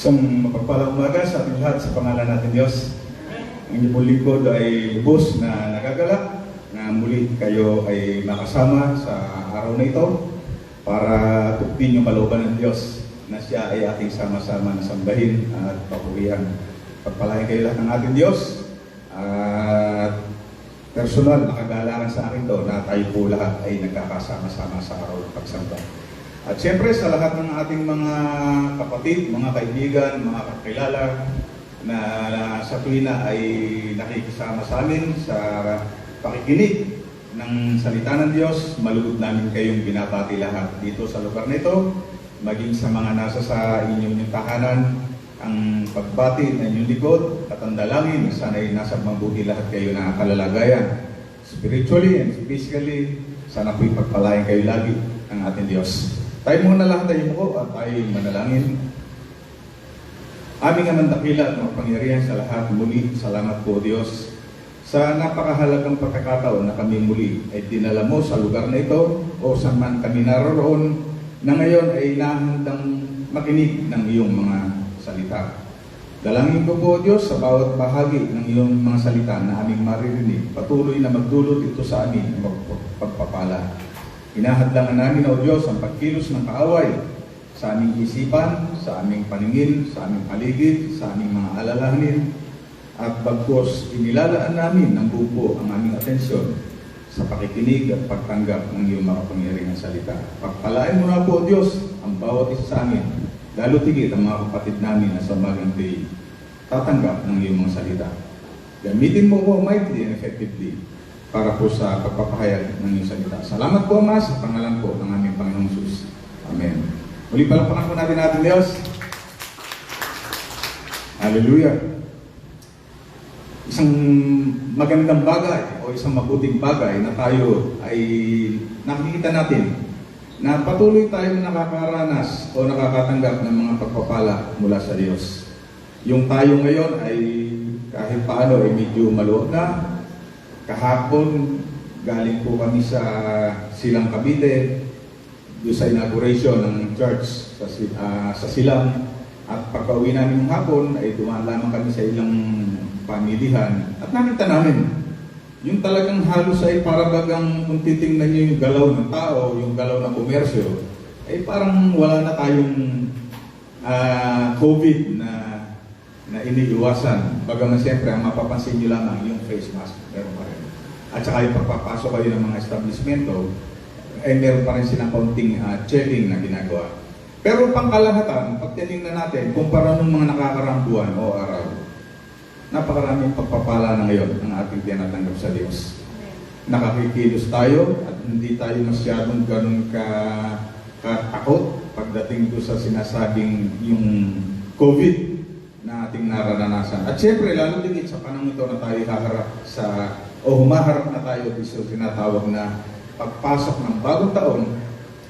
Isang mapagpalang umaga sa ating lahat sa pangalan natin Diyos. Ang inyong lingkod ay lubos na nagagalak na muli kayo ay makasama sa araw na ito para tuktin yung kalooban ng Diyos na siya ay ating sama-sama na sambahin at papurihan. Pagpalain kayo lahat ng ating Diyos at personal na kagalakan sa akin to na tayo po lahat ay nagkakasama-sama sa araw ng pagsamba. At siyempre sa lahat ng ating mga kapatid, mga kaibigan, mga kakilala na sa tuwina ay nakikisama sa amin sa pakikinig ng salita ng Diyos, malugod namin kayong binabati lahat dito sa lugar na ito, maging sa mga nasa sa inyong tahanan, ang pagbati ng inyong likod at ang dalangin, sana'y nasa mabuti lahat kayo na kalalagayan. Spiritually and physically, sana po'y pagpalain kayo lagi ng ating Diyos. Tayo muna lahat tayo mo at tayo manalangin. Aming amang dakila at makapangyarihan sa lahat, muli, salamat po Diyos sa napakahalagang pagkakataon na kami muli ay dinala mo sa lugar na ito o saan man kami naroon na ngayon ay nahandang makinig ng iyong mga salita. Dalangin ko po Diyos sa bawat bahagi ng iyong mga salita na aming maririnig, patuloy na magdulot ito sa amin ng pagpapala. Hinahadlangan namin, O Diyos, ang pagkilos ng kaaway sa aming isipan, sa aming paningin, sa aming paligid, sa aming mga alalahanin, at bagkos inilalaan namin ng buo ang aming atensyon sa pakikinig at pagtanggap ng iyong makapangyarihang salita. Pagpalain mo na po, O Diyos, ang bawat isa sa amin, lalo tigit ang mga kapatid namin na sa umagang day, tatanggap ng iyong mga salita. Gamitin mo po mightily and effectively para po sa pagpapahayag ng iyong salita. Salamat po, Ama, sa pangalan po ng aming Panginoong Jesus. Amen. Muli palakpakan po natin ating Diyos. Hallelujah. Isang magandang bagay o isang mabuting bagay na tayo ay nakikita natin na patuloy tayong nakakaranas o nakakatanggap ng mga pagpapala mula sa Diyos. Yung tayo ngayon ay kahit paano ay medyo maluwag na. Kahapon, galing po kami sa Silang Cavite, doon sa inauguration ng church sa Silang. At pagka-uwi namin ng hapon, ay dumaan lamang kami sa ilang pamilihan. At nakita namin, yung talagang halos ay parabagang kung titingnan nyo yung galaw ng tao, yung galaw ng komersyo, ay parang wala na tayong COVID na iniiwasan. Bagaman siyempre, ang mapapansin nyo lamang yung face mask, meron pa rin. At saka yung pagpapasok kayo ng mga establishmento, ay meron pa rin silang kaunting checking na ginagawa. Pero pangkalahatan, pag tinignan natin, kumpara ng mga nakakarambuan o araw, napakaraming pagpapala na ngayon ang ating tinatanggap sa Diyos. Nakakikilos tayo at hindi tayo masyadong ganun katakot pagdating doon sa sinasabing yung COVID na ating nararanasan. At syempre, lalo din sa panahon ito na tayo haharap humaharap na tayo sa tinatawag na pagpasok ng bagong taon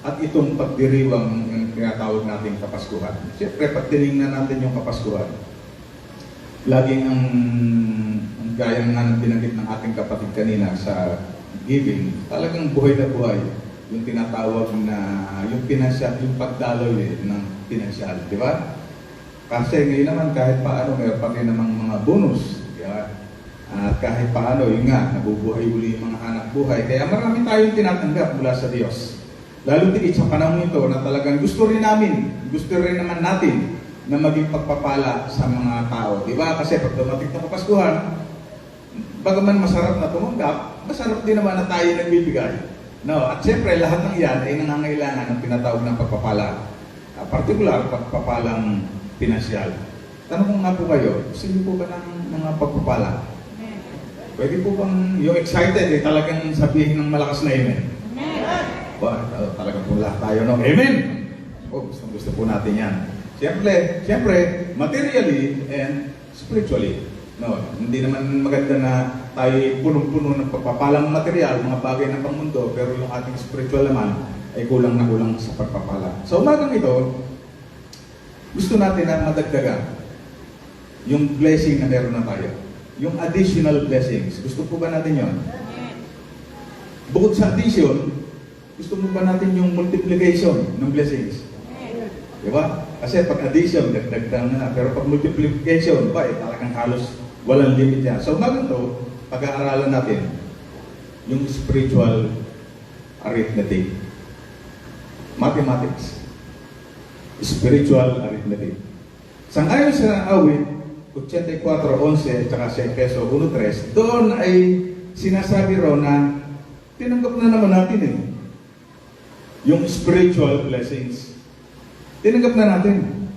at itong pagdiriwang yung tinatawag nating Kapaskuhan. Syempre, pag tinignan natin yung Kapaskuhan, laging ang gaya nga binanggit ng ating kapatid kanina sa giving, talagang buhay na buhay yung tinatawag na yung pinansyal, yung pagdaloy ng pinansyal, di ba? Kasi ngayon naman kahit paano mayroon pa rin namang mga bonus, di ba? At kahit paano, yun nga, nabubuhay uli yung mga anak buhay. Kaya marami tayong tinatanggap mula sa Diyos. Lalo tigit sa panahon ito na talagang gusto rin naman natin na maging pagpapala sa mga tao. Diba? Kasi pag dumating ng Kapaskuhan, bagaman masarap na tumanggap, masarap din naman na tayo nagbibigay. No? At siyempre, lahat ng iyan ay nangangailangan ng tinatawag ng pagpapala. Partikular, pagpapalang pinansyal. Tanong ko nga po kayo, gusto niyo po ba ng mga pagpapala? Pwede po bang yung excited talagang sabihin ng malakas na amen? Amen! Talagang po lahat tayo, no? Amen! Gusto po natin yan. Siyempre, materially and spiritually. No, hindi naman maganda na tayo punong-puno ng pagpapalang material, mga bagay ng pangmundo, pero yung ating spiritual naman ay kulang na kulang sa pagpapala. Sa umagang ito, gusto natin na madagdagan yung blessing na meron na tayo. Yung additional blessings. Gusto po ba natin yon? Bukod sa addition, gusto mo ba natin yung multiplication ng blessings? Di ba? Kasi pag addition, dagdag na. Pero pag multiplication, talagang halos walang limit yan. So, to, pag-aaralan natin yung spiritual arithmetic. Mathematics. Spiritual arithmetic. Sangayon sa awit, 84:11 at sa Efeso 1:3, doon ay sinasabi ro na tinanggap na naman natin yung spiritual blessings. Tinanggap na natin.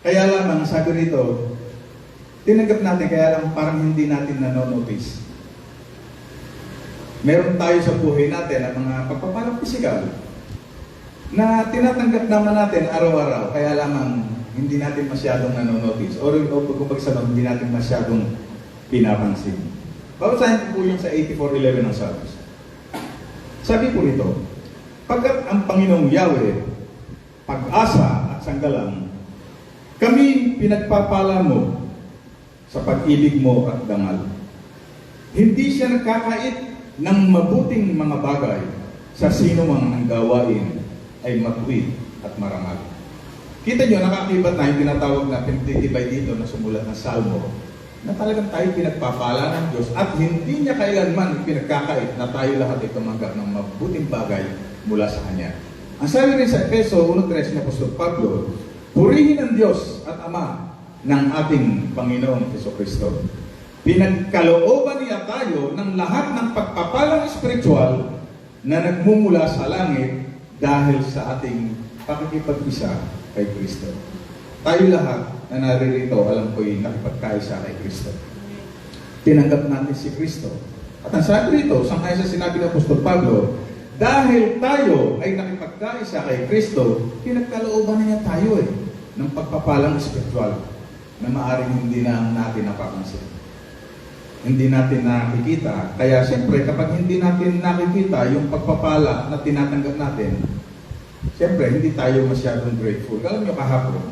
Kaya lamang, sabi rito, tinanggap natin, kaya lang parang hindi natin nanonotice. Meron tayo sa buhay natin ang mga pagpapalang pisikal na tinatanggap naman natin araw-araw, kaya lamang hindi natin masyadong nanonotice. O kung hindi natin masyadong pinapansin. Babasahin ko po yung sa 84:11 ng Psalms. Sabi po nito, pagkat ang Panginoong Yahweh, pag-asa at sanggalang, kami pinagpapala mo sa pag-ibig mo at dangal. Hindi siya nagkakait ng mabuting mga bagay sa sino mang ang gawain ay matuwid at marangal. Kita nyo, nakakibat na yung tinatawag na pinagtitibay dito na sumulat ng Salmo, na talagang tayo pinagpapala ng Diyos at hindi niya kailanman pinagkakait na tayo lahat ay tumanggap ng mabuting bagay mula sa Kanya. Ang sabi rin sa Efeso 1:3 ni Apostol Pablo, purihin ang Diyos at Ama ng ating Panginoong Jesucristo. Pinagkalooban niya tayo ng lahat ng pagpapalang espiritual na nagmumula sa langit dahil sa ating pakikipag-isa kay Kristo. Tayo lahat na naririto, alam ko'y nakipagkaisa kay Kristo. Tinanggap natin si Kristo. At ang sabi rito, sangkaya sa sinabi ng Apostol Pablo, dahil tayo ay nakipagkaisa kay Kristo, pinagkalooban niya tayo ng pagpapalang espiritual na maaring hindi na natin napapansin. Hindi natin nakikita. Kaya siyempre, kapag hindi natin nakikita yung pagpapala na tinatanggap natin, siyempre, hindi tayo masyadong grateful. Alam niyo kahapon,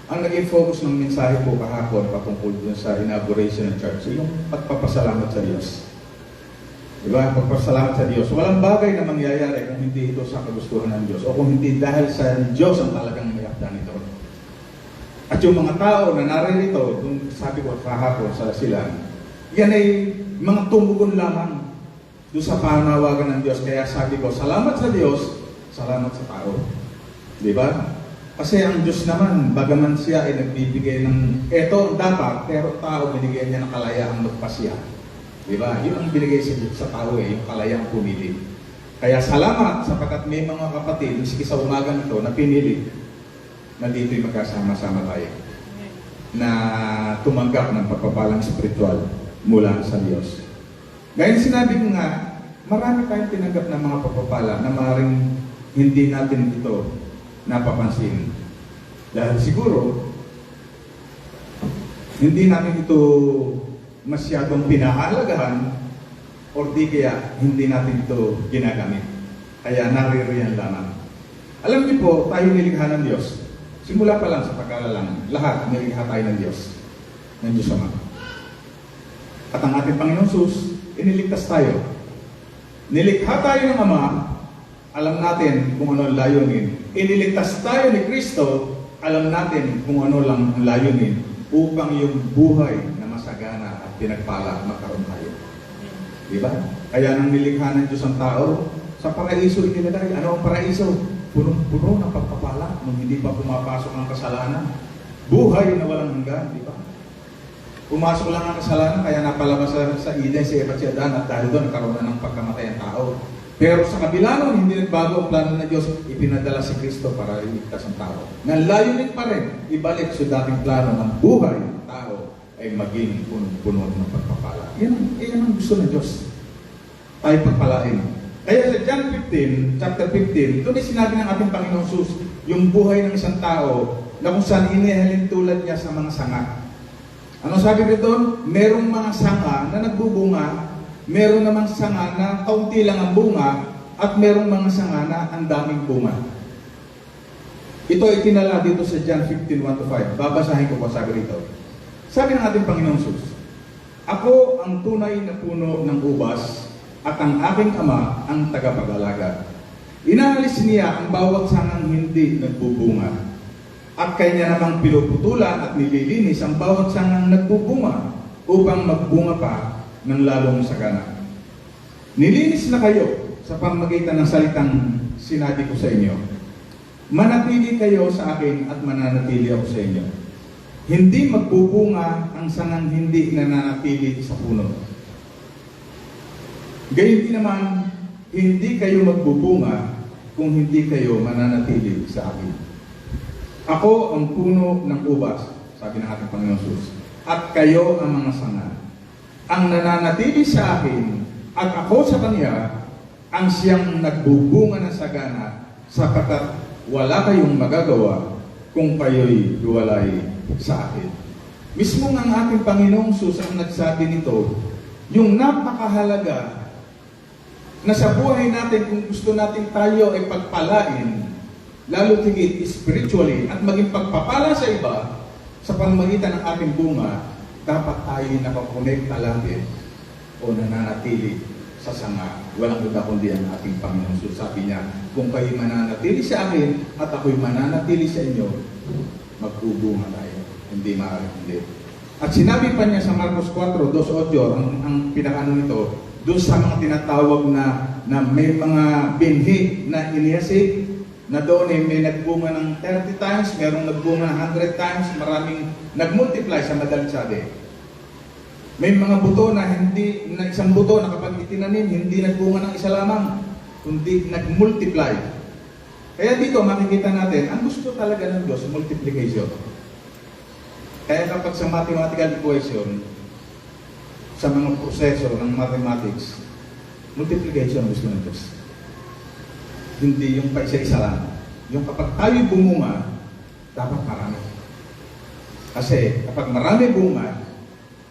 ang naging focus ng mensahe po kahapon patungkol dun sa inauguration ng church, yung pagpapasalamat sa Diyos. Diba? Pagpapasalamat sa Diyos. Walang bagay na mangyayari kung hindi ito sa kagustuhan ng Diyos o kung hindi dahil sa Diyos ang talagang may akda nito. At yung mga tao na naririto, kung sabi ko kahapon sa silang, yan ay mga tumugon lamang doon sa panawagan ng Diyos. Kaya sabi ko, salamat sa Diyos, salamat sa tao. Di ba? Kasi ang Diyos naman, bagaman siya ay nagbibigay ng eto dapat, pero tao binigyan niya ng kalayaang magpasya. Di ba? Yun ang binigay sa tao yung kalayaang pumili. Kaya salamat sapagkat may mga kapatid, miski sa umaga nito, na pinili na dito'y magkasama-sama tayo. Na tumanggap ng pagpapalang spiritual mula sa Diyos. Ngayon sinabi ko nga, marami tayong tinanggap ng mga pagpapala na maaaring hindi natin ito napapansin. Dahil siguro, hindi natin ito masyadong pinahalagahan o di kaya hindi natin ito ginagamit. Kaya naririyan lamang. Alam niyo po, tayo nilikha ng Diyos. Simula pa lang sa pagkalalang, lahat nilikha tayo ng Diyos. Ng Diyos Ama. At ang ating Panginoon Sus, iniligtas tayo. Nilikha tayo ng Ama, alam natin kung ano ang layunin. Iniligtas tayo ni Kristo, alam natin kung ano lang ang layunin upang yung buhay na masagana at pinagpala magkaroon tayo. Diba? Kaya nang nilikha ng Diyos ang tao, sa paraiso inilagay. Ano ang paraiso? Punong-puno ng pagpapala nung hindi pa pumapasok ang kasalanan. Buhay na walang hanggan, di ba? Pumasok lang ang kasalanan, kaya napalabas sa Eden si Eva at si Adan at dahil doon nagkaroon na ng pagkamatay ang tao. Pero sa kabila nun, hindi nagbago ang plano ng Diyos, ipinadala si Kristo para iligtas ang tao. Nang layunin pa rin, ibalik sa dating plano ng buhay ng tao ay maging punong-puno ng pagpapala. Yan ang gusto ng Diyos. Tayo pagpalain. Kaya sa John 15, chapter 15, ito ay sinabi ng ating Panginoong Sus, yung buhay ng isang tao na kung saan inihalin tulad niya sa mga sanga. Ano sabi rito? Merong mga sanga na nagbubunga, meron namang sanga na kaunti lang ang bunga, at merong mga sanga na ang daming bunga. Ito ay tinala dito sa John 15:1-5. Babasahin ko po sabi rito. Sabi ng ating Panginoong Sus, ako ang tunay na puno ng ubas, at ang aking Ama ang tagapag-alaga. Inaalis niya ang bawat sangang hindi nagbubunga, At kanya namang pinuputulan at nililinis ang bawat sangang nagbubunga upang magbunga pa ng lalong sagana. Nilinis na kayo sa pamamagitan ng salitang sinabi ko sa inyo. Manatili kayo sa akin at mananatili ako sa inyo. Hindi magbubunga ang sangang hindi nananatili sa puno. Gayon din naman, hindi kayo magbubunga kung hindi kayo mananatili sa akin. Ako ang puno ng ubas, sabi ng ating Panginoon Jesus, at kayo ang mga sanga. Ang nananatili sa akin at ako sa Kanya, ang siyang nagbubunga ng sagana, sapagkat wala kayong magagawa kung kayo'y hiwalay sa akin. Mismo ang ating Panginoong Jesus ang nagsabi nito, yung napakahalaga na sa buhay natin, kung gusto natin tayo ay pagpalain, lalo tigit spiritually at maging pagpapala sa iba sa pamamagitan ng ating bunga, dapat tayo nakakonekta lagi o nananatili sa sanga. Walang iba kundi ang ating Panginoon. So sabi niya, kung kayo mananatili sa akin at ako'y mananatili sa inyo, magbubunga tayo. Hindi maaaring hindi. At sinabi pa niya sa Marcos 4:2-8, ang pinakano nito, doon sa mga tinatawag na may mga binhi na iniyasig, na doon may nagbunga ng 30 times, merong nagbunga ng 100 times, maraming nagmultiply sa madaling sabi. May mga buto na isang buto na kapag itinanim, hindi nagbunga ng isa lamang, kundi nagmultiply. Kaya dito makikita natin, ang gusto talaga ng Diyos, multiplication. Kaya kapag sa mathematical equation, sa mga proseso ng mathematics, multiplication gusto ng Diyos. Hindi yung paisa-isa lang. Yung kapag tayo bumunga, dapat marami. Kasi kapag marami bunga,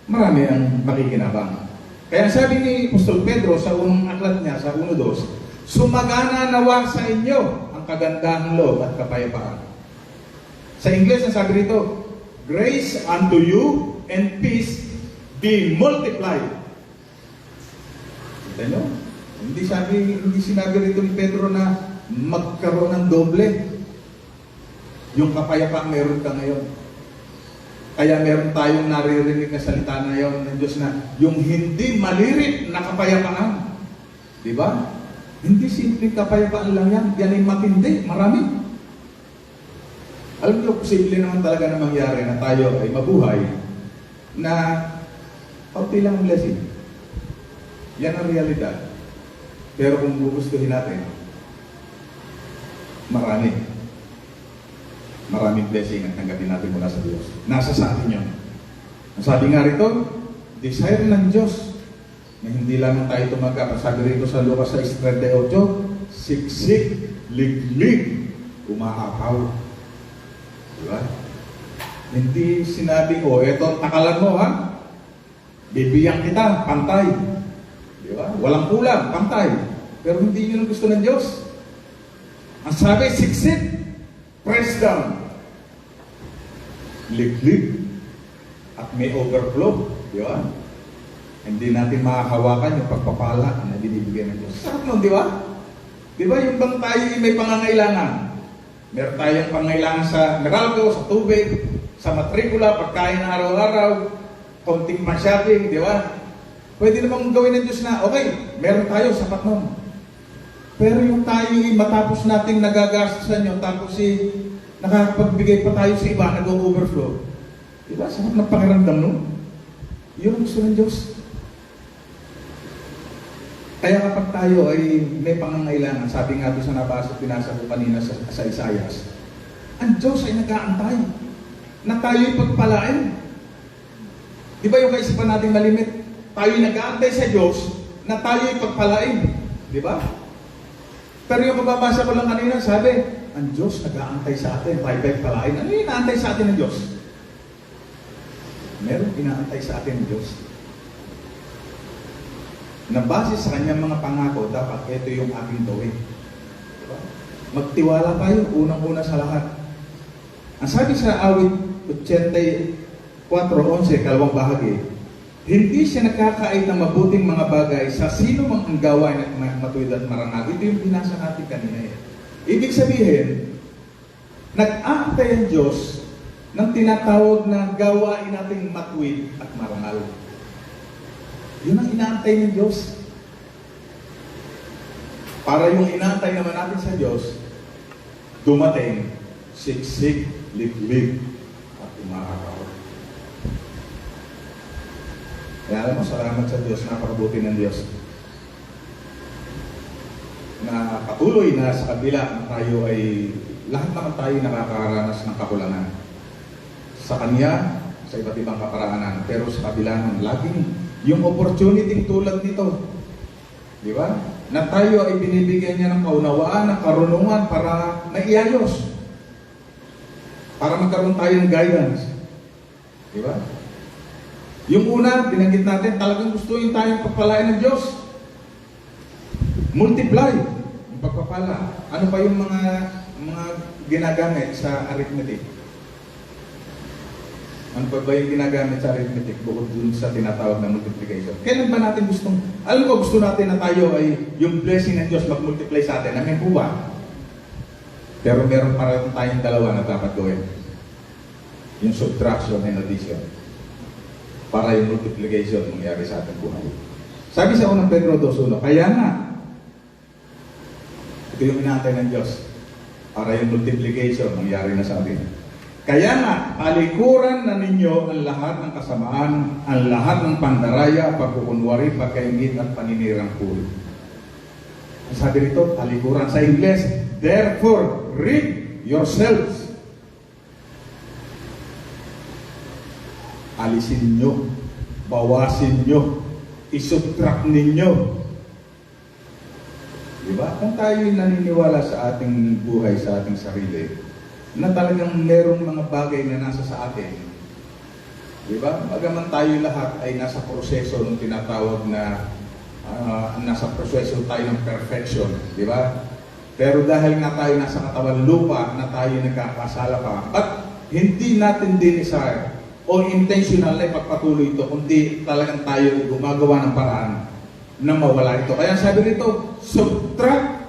marami ang makikinabang. Kaya sabi ni Apostol Pedro sa unang aklat niya, sa 1:2, sumagana nawa sa inyo ang kagandahang loob at kapayapaan. Sa Ingles, ang sabi rito, grace unto you and peace be multiplied. Kita nyo? Hindi sinabi rito ni Pedro na magkaroon ng doble. Yung kapayapaan meron ka ngayon. Kaya meron tayong naririnig na salita na yun ng Diyos na yung hindi malirit na kapayapaan. Di ba? Hindi simpleng kapayapaan lang yan. Yan ay matindi, marami. Alam niyo, posible naman talaga na mangyari na tayo ay mabuhay na kaunti lang ang blessing. Yan ang realidad. Pero kung gugustuhin natin, maraming blessing ang tanggapin natin mula sa Diyos. Nasa sa atin yun. Ang sabi nga rito, desire ng Diyos na hindi lamang tayo tumanggap. Ang sabi rito sa Lucas 6:38, siksik, liglig, umaapaw. Diba? Hindi sinabi ko, eto, takalan mo ha, bibiyang kita, pantay. Diba? Walang kulang, pantay. Pero hindi yun ang gusto ng Diyos. Ang sabi, siksik, press down, liglig, at may overflow. Diba? Hindi natin makakawakan yung pagpapala na binibigay ng Diyos. Sarap nun, di ba? Di ba yung bang tayo may pangangailangan? Meron tayong pangangailangan sa Meralco, sa tubig, sa matrikula, pagkain na araw-araw, konting ma-shopping, di ba? Pwede namang gawin ng Diyos na, okay, meron tayo, sapat nun. Pero yung tayo, matapos nating nagagastusan yun, tapos nakakapagbigay pa tayo sa iba, nag-overflow. Diba? Sarap ng pakiramdam nun. Yun ang gusto ng Diyos. Kaya kapag tayo ay may pangangailangan, sabi nga doon sa nabasa, pinasa ko kanina sa Isaias, ang Diyos ay nag-aantay na tayo'y pagpalain. Diba yung kaisipan natin malimit? Tayo'y nag-aantay sa Diyos na tayo'y pagpalain. Diba? Pero yung kababasa ko lang kanina, sabi, ang Diyos nag-aantay sa atin, tayo'y pagpalain. Ano yung inaantay sa atin ng Diyos? Meron inaantay sa atin ng Diyos. Na base sa kanyang mga pangako, dapat ito yung aking gawin. Diba? Magtiwala tayo, unang-una sa lahat. Ang sabi sa awit 84:11, kalawang bahagi, hindi siya nakakain ng mabuting mga bagay sa sino mang ang gawain at matuwid at marangal. Ito yung binasa natin kanina. Ibig sabihin, Nag-aantay ang Diyos ng tinatawag na gawain nating matuwid at marangal. Yun ang inaantay ng Diyos. Para yung inaantay naman natin sa Diyos, dumating, siksik, liglig, at umakakaw. Kaya alam mo, salamat sa Diyos, napakabuti ng Diyos. Na patuloy na sa kabila na tayo ay, lahat naman tayo nakakaranas ng kakulangan. Sa Kanya, sa iba't ibang kaparaanan, pero sa kabila ng laging yung opportunity tulad nito. Di ba? Na tayo ay binibigyan niya ng kaunawaan, ng karunungan para maiayos. Para magkaroon tayo ng guidance. Di ba? Yung una, binanggit natin, talagang gustuin tayong pagpalain ng Diyos. Multiply yung pagpapala. Ano pa yung mga ginagamit sa arithmetic? Ano pa ba yung ginagamit sa arithmetic bukod dun sa tinatawag na multiplication? Kailan ba natin gustong, alam ko gusto natin na tayo ay yung blessing ng Diyos mag-multiply sa atin. Amin po ba? Pero meron para tayong dalawa na dapat gawin. Yung subtraction and addition. Para yung multiplication mangyari sa ating buhay. Sabi sa unang Pedro 2:1, kaya nga, ito yung inaantay ng Diyos. Para yung multiplication mangyari na sa atin. Kaya nga, talikuran na ninyo ang lahat ng kasamaan, ang lahat ng pandaraya, pagkukunwari, pagkaingit at paninirang puri. Ang sabi rito, talikuran sa Ingles, therefore, rid yourselves. Alisin nyo, bawasin nyo, isubtract ninyo. Diba? Kung tayo naniniwala sa ating buhay, sa ating sarili, na talagang merong mga bagay na nasa sa atin. Diba? Bagaman tayo lahat ay nasa proseso ng tinatawag na nasa proseso tayo ng perfection. Diba? Pero dahil nga tayo nasa katawan lupa na tayo nagkakasala pa, at hindi natin din-desire o intentional na ipagpatuloy ito, kundi talagang tayo gumagawa ng paraan na mawala ito. Kaya sabi nito, subtract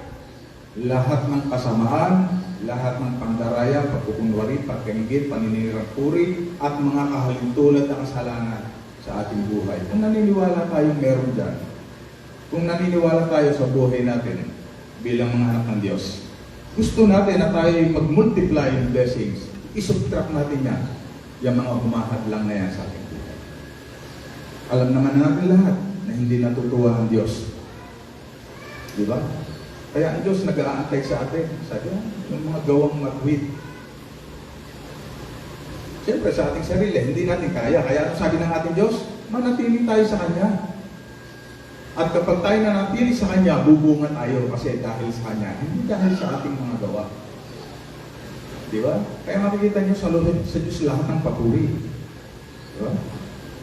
lahat ng kasamaan, lahat ng pandaraya, pagkukunwari, pagkaingit, paninirang puri, at mga kahalintulad na kasalanan sa ating buhay. Kung naniniwala tayo meron dyan, kung naniniwala tayo sa buhay natin bilang mga anak ng Diyos, gusto natin na tayo mag-multiply in blessings, isubtract natin yan, yung mga humahadlang na yan sa ating buhay. Alam naman natin lahat na hindi natutuwa ang Diyos. Di ba? Kaya ang Diyos nag-aantay sa atin. Sabi yung mga gawang matuwid. Siyempre sa ating sarili, hindi natin kaya. Kaya sabi ng ating Diyos, manatili tayo sa Kanya. At kapag tayo nanatili sa Kanya, bubunga tayo kasi dahil sa Kanya. Hindi dahil sa ating mga gawa. Di ba? Kaya makikita nyo sa Diyos lahat ng papuri. Di ba?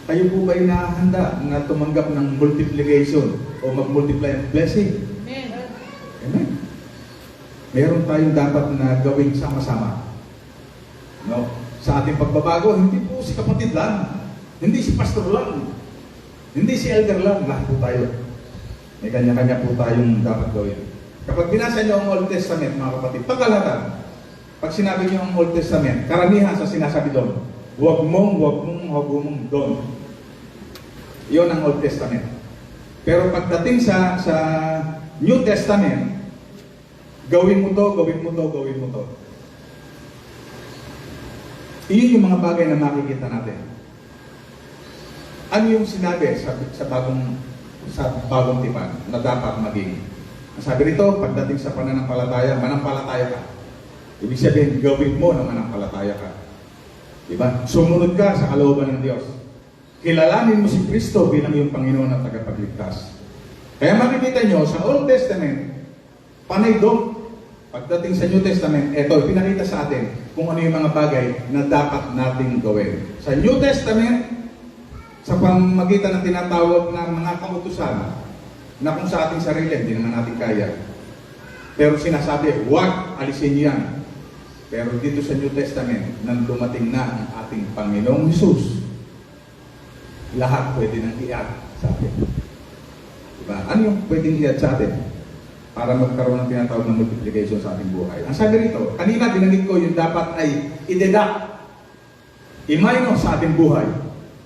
Kayo po ba'y nahanda na tumanggap ng multiplication o mag-multiply ng blessing? Amen. Meron tayong dapat na gawin sama-sama. No? Sa ating pagbabago, hindi po si kapatid lang. Hindi si pastor lang. Hindi si elder lang. Lahat po tayo. May kanya-kanya po tayong dapat gawin. Kapag binasa niyo ang Old Testament, mga kapatid, pagkalatan, pag sinabi niyo ang Old Testament, karamihan sa sinasabi doon, huwag mong doon. Iyon ang Old Testament. Pero pagdating sa New Testament, gawin mo to. Iyon yung mga bagay na makikita natin. Ano yung sinabi sa bagong tipan na dapat maging? Sabi rito, pagdating sa pananampalataya, manampalataya ka. Ibig sabihin, gawin mo na manampalataya ka. Diba? Sumunod ka sa kalooban ng Diyos. Kilalanin mo si Kristo bilang iyong Panginoon at tagapagligtas. Kaya makikita nyo sa Old Testament, panay doon. Pagdating sa New Testament, eto, pinakita sa atin kung ano yung mga bagay na dapat nating gawin. Sa New Testament, sa pamamagitan ng tinatawag na mga kautusan, na kung sa ating sarili, hindi naman natin kaya. Pero sinasabi, huwag alisin yan. Pero dito sa New Testament, nang dumating na ang ating Panginoong Hesus, lahat pwede nang i-add sa atin. Diba? Ano yung pwedeng i-add sa atin? para magkaroon ng tinatawag na multiplication sa ating buhay. Ang sabi rito, kanina binanggit ko yung dapat ay i-deduct, i-minus sa ating buhay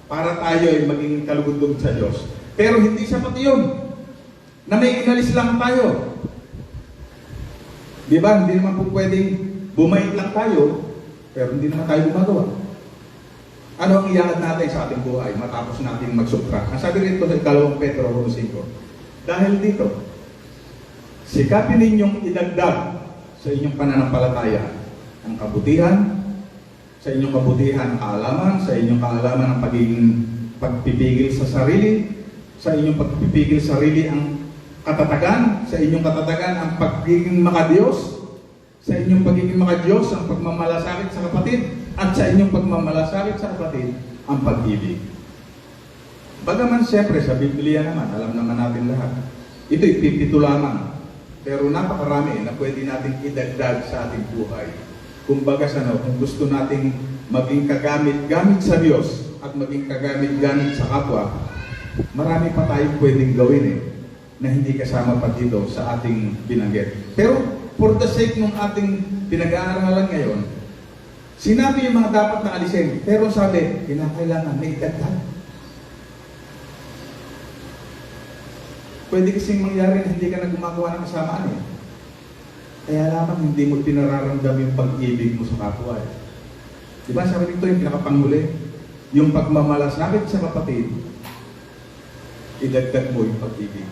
para tayo ay maging kalugod-lugod sa Diyos. Pero hindi sapat yun, na may inalis lang tayo. Di ba? Hindi naman po pwedeng bumait lang tayo, pero hindi naman tayo gumagawa. Ano ang iyaad natin sa ating buhay matapos natin mag-subtract? Ang sabi rito sa 2 Pedro 1:5, dahil dito, sikapin ninyong idagdag sa inyong pananampalataya ang kabutihan, sa inyong kabutihan kaalaman, sa inyong kaalaman ang pagpipigil sa sarili, sa inyong pagpipigil sa sarili ang katatagan, sa inyong katatagan ang pagiging makadiyos, sa inyong pagiging makadiyos ang pagmamalasakit sa kapatid, at sa inyong pagmamalasakit sa kapatid ang pag-ibig. Bagaman siyempre sa Biblia naman, alam naman natin lahat, ito'y 52 lamang. Pero napakarami na pwede natin idagdag sa ating buhay. Kumbaga kung gusto nating maging kagamit-gamit sa Diyos at maging kagamit-gamit sa kapwa, marami pa tayong pwedeng gawin na hindi kasama pa dito sa ating binanggit. Pero for the sake ng ating pinag-aaralan ngayon, sinabi yung mga dapat na alisin, pero sabi, kinakailangan may idagdag. Pwede kasing mangyari na hindi ka na gumagawa ng kasamaan Kaya lamang hindi mo pinararamdam yung pag-ibig mo sa kapwa Di ba sabi dito yung pinakapanghuli? Yung pagmamalasakit sa kapatid, idagdag mo yung pag-ibig.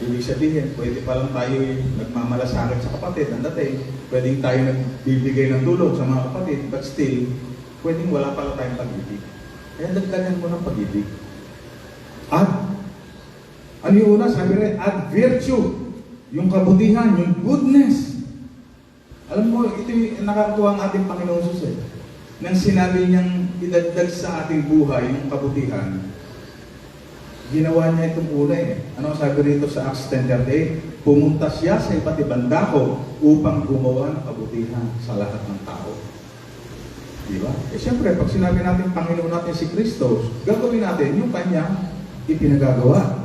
Ibig sabihin, pwede pa lang tayo nagmamalasakit sa kapatid ang dating, pwedeng tayo nagbibigay ng tulong sa mga kapatid, but still, pwedeng wala pala tayong pag-ibig. Kaya dagdagan mo ng pag-ibig. Ano yung una? Sabi rin, add virtue. Yung kabutihan, yung goodness. Alam mo, ito yung nakakatuwa ang ating Panginoon Jesus Nang sinabi niyang idagdag sa ating buhay yung kabutihan, ginawa niya itong una Ano sabi rito sa Acts 10:38? Pumunta siya sa iba't ibang dako upang gumawa ng kabutihan sa lahat ng tao. Di ba? Siyempre, pag sinabi natin Panginoon natin si Kristo, gagawin natin yung kanyang ipinagagawa.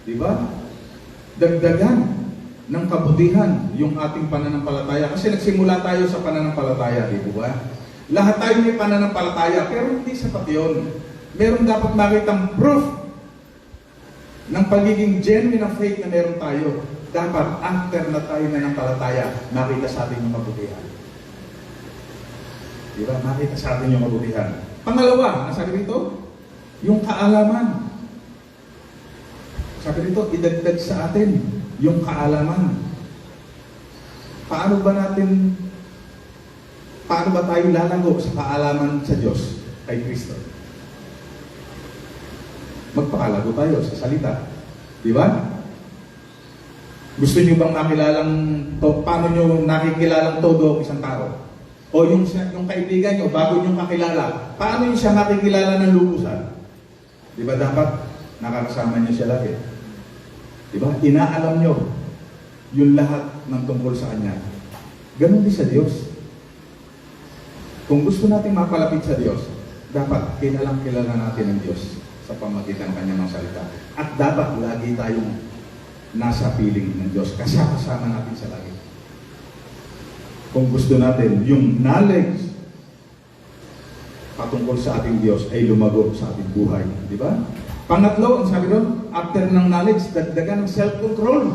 Di ba? Dagdagan ng kabutihan yung ating pananampalataya. Kasi nagsimula tayo sa pananampalataya, di ba? Lahat tayo may pananampalataya, pero hindi sapat yun. Meron dapat makitang proof ng pagiging genuine na faith na meron tayo. Dapat after na tayo nananampalataya, makita sa atin yung kabutihan. Di ba? Makita sa atin yung kabutihan. Pangalawa, nasabi dito, yung kaalaman. Sabi dito, idagdag sa atin yung kaalaman. Paano ba tayo lalago sa kaalaman sa Diyos kay Kristo? Magpakalago tayo sa salita. Di ba? Gusto niyo bang paano niyo nakikilalang todo ang isang tao? O yung kaibigan niyo, bago niyo kakilala, paano niyo siya makikilala ng lubusan? Di ba dapat nakakasama niyo siya lagi? Diba? Inaalam nyo yung lahat ng tungkol sa Kanya. Ganun din sa Diyos. Kung gusto natin mapalapit sa Diyos, dapat kilala natin ang Diyos sa pamagitan ng Kanyang mga salita. At dapat lagi tayong nasa piling ng Diyos. Kasama natin sa lagi. Kung gusto natin yung knowledge patungkol sa ating Diyos ay lumago sa ating buhay. Di ba? Pangatlo, ang sabi doon, after ng knowledge, dagdagan ng self-control.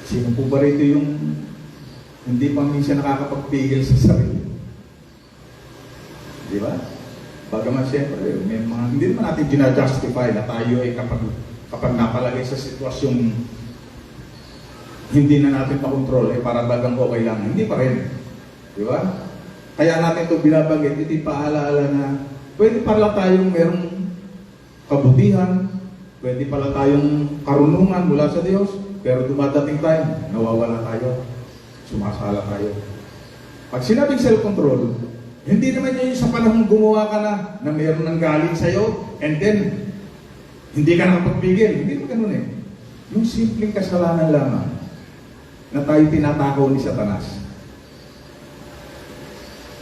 Sino po ba rito yung hindi pa minsan nakakapagpigil sa sarili? Di ba? Bagaman siyempre, may mga, hindi naman natin ginajustify na tayo ay kapag napalagay sa sitwasyong hindi na natin makontrol, para bagang okay lang. Hindi pa rin. Di ba? Kaya natin ito binabanggit, ito paalaala na pwede pala tayong merong kabutihan, pwede pala tayong karunungan mula sa Diyos, pero dumadating tayo, nawawala tayo, sumasala tayo. Pag sinabing self-control, hindi naman yun sa panahon gumawa ka na mayroon ng galing sa'yo, and then, hindi ka nakapagpigil. Hindi naman ganun Yung simpleng kasalanan lamang na tayo tinatakaw ni Satanas.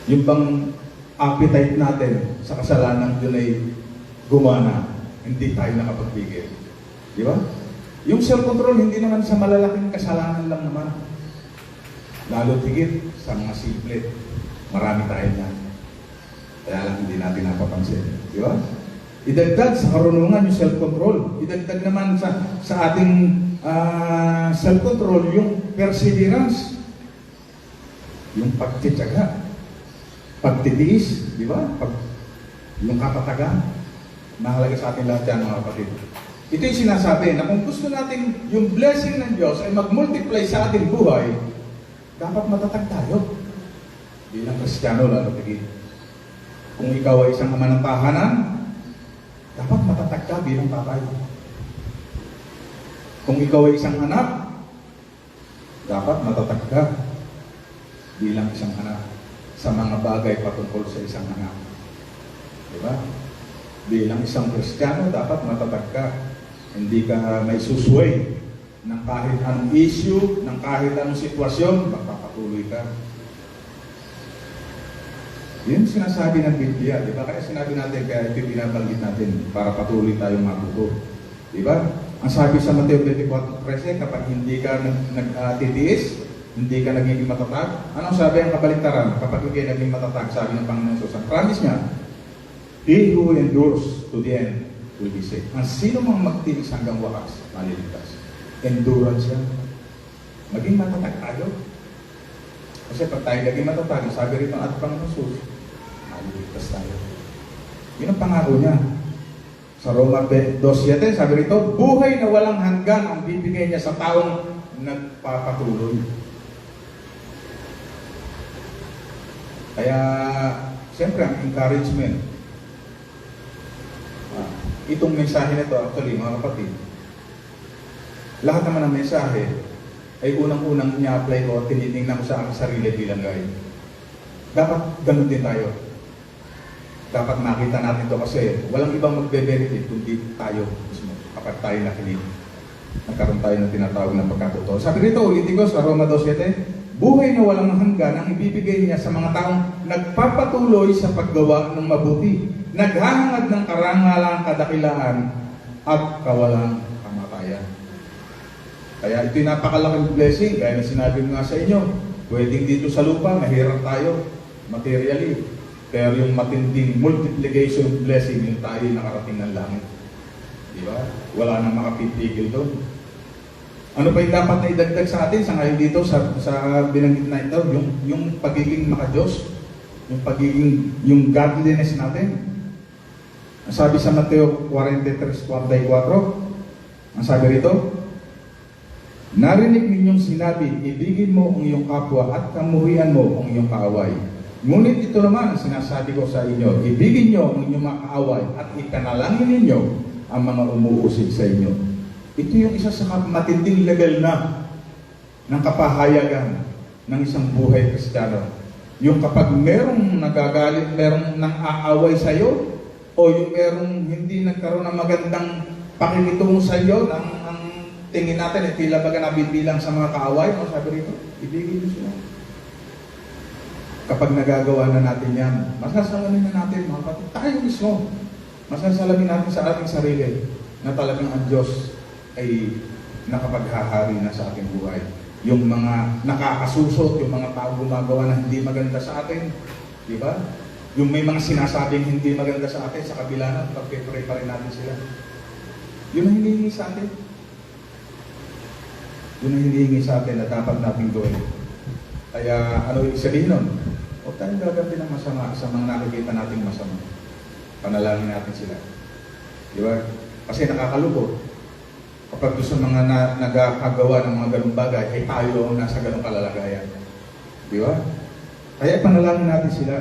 Yung bang appetite natin sa kasalanan yun ay gumana, hindi tayo nakapagpigil. Di ba? Yung self-control, hindi naman sa malalaking kasalanan lang naman. Lalo tigit sa mga simple. Marami tayo na. Kaya lang hindi natin napapansin. Di ba? Idagdag sa karunungan yung self-control. Idagdag naman sa ating self-control yung perseverance. Yung pagtityaga. Pagtitiis. Di ba? Yung kapatagan. Mahalaga sa atin lahat yan, mga kapatid. Ito yung sinasabi na kung gusto natin yung blessing ng Diyos ay mag-multiply sa ating buhay, dapat matatag tayo. Bilang Kristiyano, lalo tigit. Kung ikaw ay isang ama ng tahanan, dapat matatag ka bilang tatay. Kung ikaw ay isang anak, dapat matatag ka bilang isang anak sa mga bagay patungkol sa isang anak. Diba? Bilang isang Kristiyano, dapat matatag ka. Hindi ka may susway ng kahit anong issue, ng kahit anong sitwasyon, magpapatuloy ka. Yun sinasabi ng Biblia, di ba? Kaya sinabi natin, kaya ito binabanggit natin para patuloy tayong matuto. Di ba? Ang sabi sa Mateo 24:13, kapag hindi ka nagtitiis, hindi ka nagiging matatag, anong sabi ang kabaliktaran? Kapag hindi ka naging matatag, sabi ng Panginoon Jesus, ang promise niya, he who endures to the end will be saved. Ang sino mang magtiis hanggang wakas, maliligtas. Endurance yan. Maging matatag tayo. Kasi pag tayo naging matatag, sabi rin ng ating Panginoon Jesus, maliligtas tayo. Yun ang pangako niya. Sa Roma 2:7, sabi rito, buhay na walang hanggan ang bibigay niya sa taong nagpapatuloy. Kaya, siyempre, ang encouragement, itong mensahe na ito, actually, mga kapatid, lahat naman ng mensahe ay unang-unang niya-apply ko at tinitingnan ko sa aking sarili bilang gaya. Dapat ganun din tayo. Dapat makita natin ito kasi walang ibang magbe-benefit kundi tayo mismo kapag tayo nakinig. Nagkaroon tayo ng tinatawag na pagkatotoo. Sabi rito, ulitin ko sa Roma 2:7, buhay na walang hanggan ang ibibigay niya sa mga taong nagpapatuloy sa paggawa ng mabuti, naghahangad ng karangalan, kadakilaan, at kawalang kamatayan. Kaya ito'y napakalaking blessing, gaya na sinabi ko nga sa inyo, pwedeng dito sa lupa, mahirap tayo, materially. Pero yung matinding multiplication blessing, yung tayo nakarating ng langit. Di ba? Wala nang makapipigil doon. Ano pa yung dapat na idagdag sa atin sa ngayon dito, sa binanggit na ito, yung pagiging maka-Diyos, yung godliness natin. Ang sabi sa Mateo 43:44, ang sabi rito, narinig ninyong sinabi, ibigin mo ang iyong kapwa at kamurihan mo ang iyong kaaway. Ngunit ito naman ang sinasabi ko sa inyo, ibigin nyo ang inyong mga kaaway at ipanalangin ninyo ang mga umuusig sa inyo. Ito yung isa sa matinding level na ng kapahayagan ng isang buhay Kristiyano. Yung kapag merong nagagalit, merong nang-aaway sa iyo, o yung merong hindi nagkaroon ng magandang pakikitungo sa iyo, ang tingin natin, tila baga nabibilang sa mga kaaway, no? Sabi rito, ibigin nyo sila. Kapag nagagawa na natin yan, masasalamin na natin, mga kapatid, tayo mismo. Masasalamin natin sa ating sarili na talagang ang Diyos ay nakapaghahari na sa ating buhay. Yung mga nakakasusot, yung mga tao gumagawa na hindi maganda sa atin, di ba? Yung may mga sinasabing hindi maganda sa atin, sa kabila na, pagpipray pa rin natin sila. Yun ang hinihingi sa atin. Yun ang hinihingi sa atin na dapat natin gawin. Kaya ano yung sabihin nun? Huwag tayong gagampi ng masama sa mga nakikita nating masama. Panalangin natin sila. Di ba? Kasi nakakalungkot. Kapag gusto mga nagkagawa ng mga ganung bagay, ay tayo ang nasa ganung kalalagayan. Di ba? Kaya panalangin natin sila.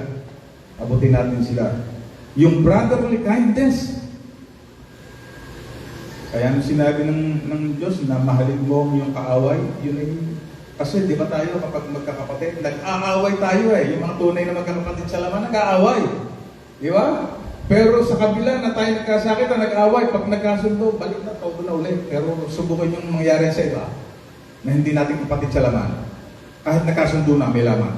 Abutin natin sila. Yung brotherly kindness. Kaya nung sinabi ng Diyos na mahalin mo yung kaaway, yun ay kasi di ba tayo kapag magkakapatid, nag-aaway tayo eh. Yung mga tunay na magkakapatid sa laman, nag-aaway. Di ba? Pero sa kabila na tayo nagkasakit na nag-aaway, pag nagkasundo, balik na tao na ulit. Pero subukan yung mangyari sa iba na hindi natin kapatid sa laman. Kahit nagkasundo na, may laman.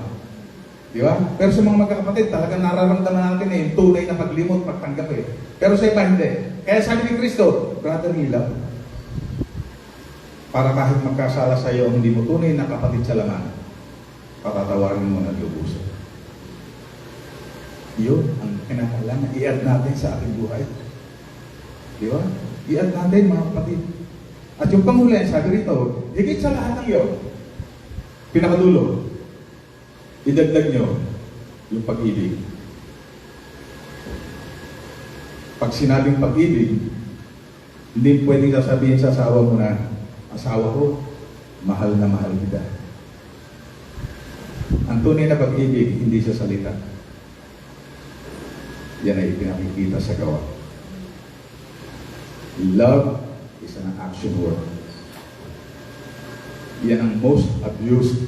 Di ba? Pero sa mga magkakapatid, talagang nararamdaman natin eh, yung tunay na paglimot, pagtanggap eh. Pero sa iba, hindi. Kaya sabi ni Kristo, brotherly love. Para kahit magkasala sa iyo ang hindi mo tunay na kapatid sa laman, patatawarin mo na lubusan. Yun ang kinakailangan i-add natin sa ating buhay. Di ba? I-add natin, mga kapatid. At yung panghuli, sabi rito, higit sa lahat ng iyon, pinakadulo, idagdag nyo yung pag-ibig. Pag sinabing pag-ibig, hindi pwedeng sasabihin sa asawa mo na, asawa ko, mahal na mahal kita. Ang tunay na pag-ibig, hindi sa salita. Yan ay pinakikita sa gawa. Love is an action word. Yan ang most abused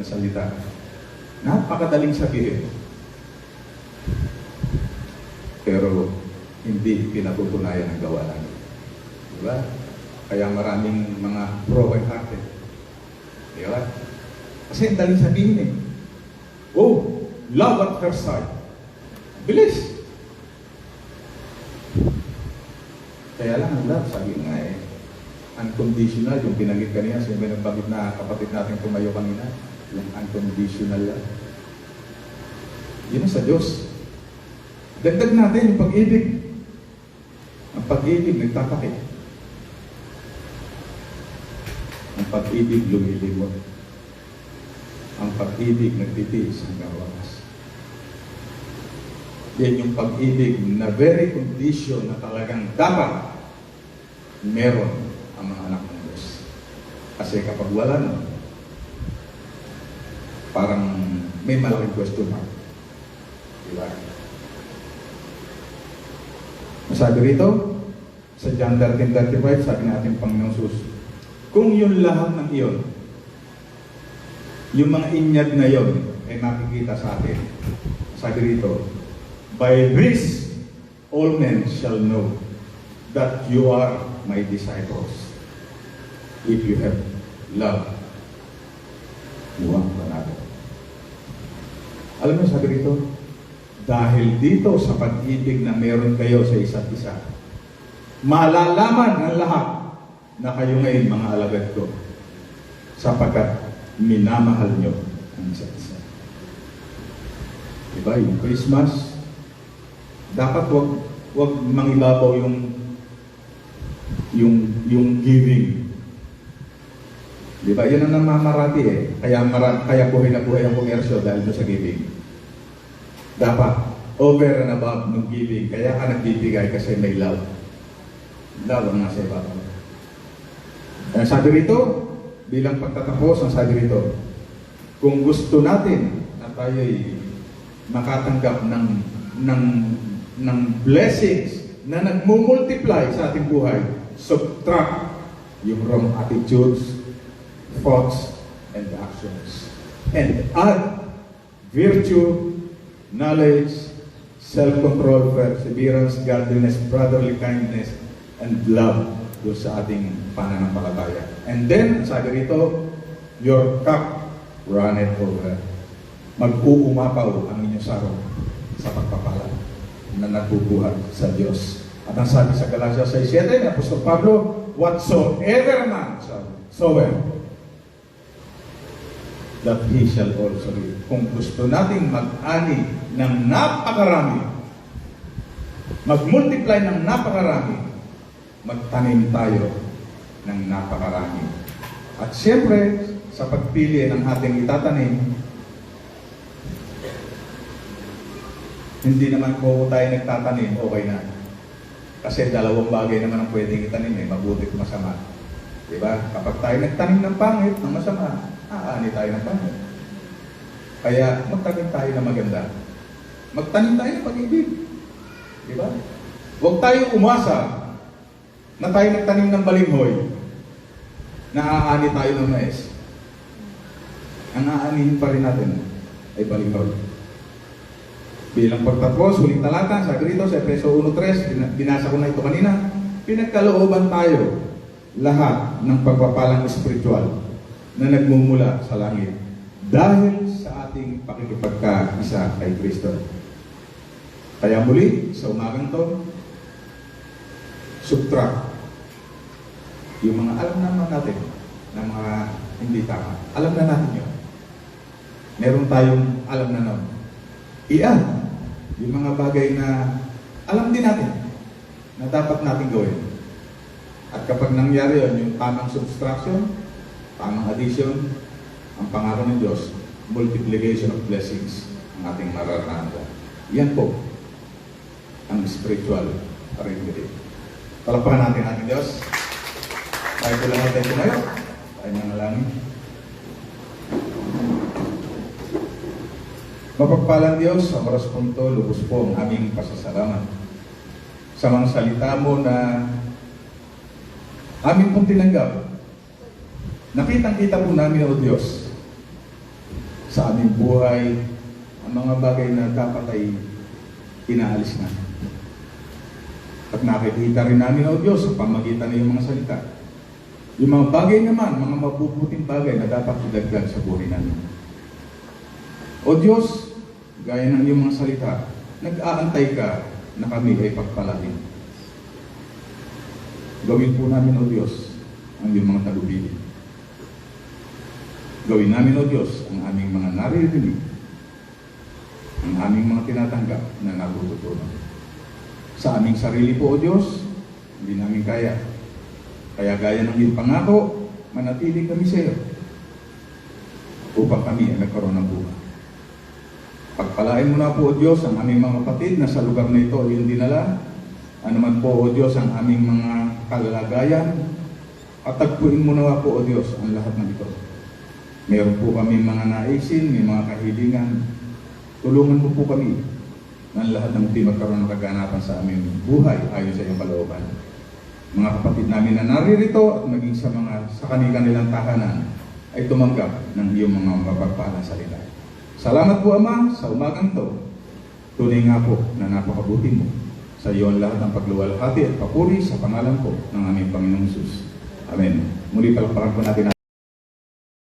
na salita. Napakadaling sabihin. Pero hindi pinapupunayan ang gawa namin. Diba? Kaya maraming mga broken hearted. Diba? Kasi ang daling sabihin eh. Oh, love at first sight. Bilis! Kaya lang ang love, sabi nga eh, unconditional, yung pinagit kanina, yung binagpagit na kapatid natin tumayo kanina, yung unconditional love. Yun ang sa Diyos. Dagdag natin yung pag-ibig. Ang pag-ibig nagtapakit. Ang pag-ibig lumilimot. Ang pag-ibig nagtitiis hanggang wakas. Yan yung pag-ibig na very condition na talagang dapat meron ang mga anak ng Diyos. Kasi kapag wala na, parang may malaking question mark. Diba? Masabi rito, sa John 13:35, sabi natin Panginoong Sus, kung yun lahat ng iyon, yung mga inyag na yon ay makikita sa atin. Sabi rito, by this all men shall know that you are my disciples if you have love one another. Alam mo, sabi rito, dahil dito sa pag-ibig na meron kayo sa isa't isa, malalaman ng lahat na kayo ngayon mga alagad ko sapagkat minamahal nyo ang isa't isa. Diba? Yung Christmas, dapat wag mangibabaw yung giving. Diba? Yan ang namamarati eh. Kaya buhay na buhay ang komersyo dahil sa giving. Dapat over and above ng giving. Kaya ka nagbibigay kasi may love. Love ang nasa ibabaw. Ang sabi rito, bilang pagtatapos, ang sabi rito, kung gusto natin na tayo'y makatanggap ng blessings na nagmumultiply sa ating buhay, subtract yung wrong attitudes, thoughts, and actions. And add virtue, knowledge, self-control, perseverance, godliness, brotherly kindness, and love doon sa ating pananampalataya. And then, sabi rito, your cup runneth over. Mag-uumapaw ang inyong sarong sa pagpapala na nagbubuhat sa Diyos. At ang sabi sa Galatia 6:7 ni Apostol Pablo, whatsoever man sower, that he shall also reap. Kung gusto nating mag-ani ng napakarami, mag-multiply ng napakarami, magtanim tayo ng napakarami. At siyempre, sa pagpili ng ating itatanim, hindi naman po tayo nagtatanim, okay na. Kasi dalawang bagay naman ang pwedeng itanim eh, mabuti at masama. Diba? Kapag tayo nagtanim ng pangit, ng masama, aani tayo ng pangit. Kaya magtanim tayo ng maganda. Magtanim tayo ng pag-ibig. Diba? Huwag tayo umasa na tayo nagtanim ng balinghoy, na aani tayo ng mais. Ang aanihin pa rin natin ay balinghoy. Bilang pagtatapos, huling talata, sabi rito sa Efeso 1:3, binasa ko na ito kanina, pinagkalooban tayo lahat ng pagpapalang espiritual na nagmumula sa langit dahil sa ating pakikipagkaisa kay Kristo. Kaya muli, sa umagang to, subtract yung mga alam naman natin ng mga hindi tama. Alam na natin yun. Meron tayong alam na nun. Iyan, yung mga bagay na alam din natin na dapat natin gawin. At kapag nangyari yun, yung tamang subtraction, tamang addition, ang pangako ng Diyos, multiplication of blessings ang ating mararanasan. Yan po ang spiritual arithmetic. Palakpakan natin ating Diyos. Tayo po lang natin tumayo. Tayo nanalangin. Mapagpalang Diyos, sa oras po ito, lubos po ang aming pasasalamat sa mga salita mo na aming pong tinanggap. Nakitang-kita po namin, O Diyos, sa aming buhay, ang mga bagay na dapat ay inaalis na. At nakikita rin namin, O Diyos, sa pamagitan ng iyong mga salita, yung mga bagay naman, mga mabubuting bagay na dapat idagdag sa buhay namin. O Diyos, gaya ng iyong mga salita, nag-aantay ka na kami ay pagpalain. Gawin po namin, O Diyos, ang iyong mga tagubilin. Gawin namin, O Diyos, ang aming mga naririnig, ang aming mga tinatanggap na natututunan. Sa aming sarili po, O Diyos, hindi namin kaya. Kaya gaya ng iyong pangako, manatili kami sa iyo upang kami ay nagkaroon ng buhay. Pagpalain mo na po, O Diyos, ang aming mga kapatid na sa lugar na ito ay hindi dinala. Ano man po, O Diyos, ang aming mga kalagayan. At tagpuin mo na po, O Diyos, ang lahat ng ito. Meron po kami mga naisin, may mga kahilingan. Tulungan mo po kami ng lahat ng hindi magkaroon ng kaganapan sa aming buhay ayon sa iyong kalooban. Mga kapatid namin na naririto at maging sa kanilang tahanan ay tumanggap ng iyong mga mapagpalang salita. Salamat po, Ama, sa umagang ito. Tunay nga po na napakabuti mo. Sa iyo ang lahat ng pagluwalhati at papuri sa pangalan po ng aming Panginoong Jesus. Amen. Muli palakpakan po natin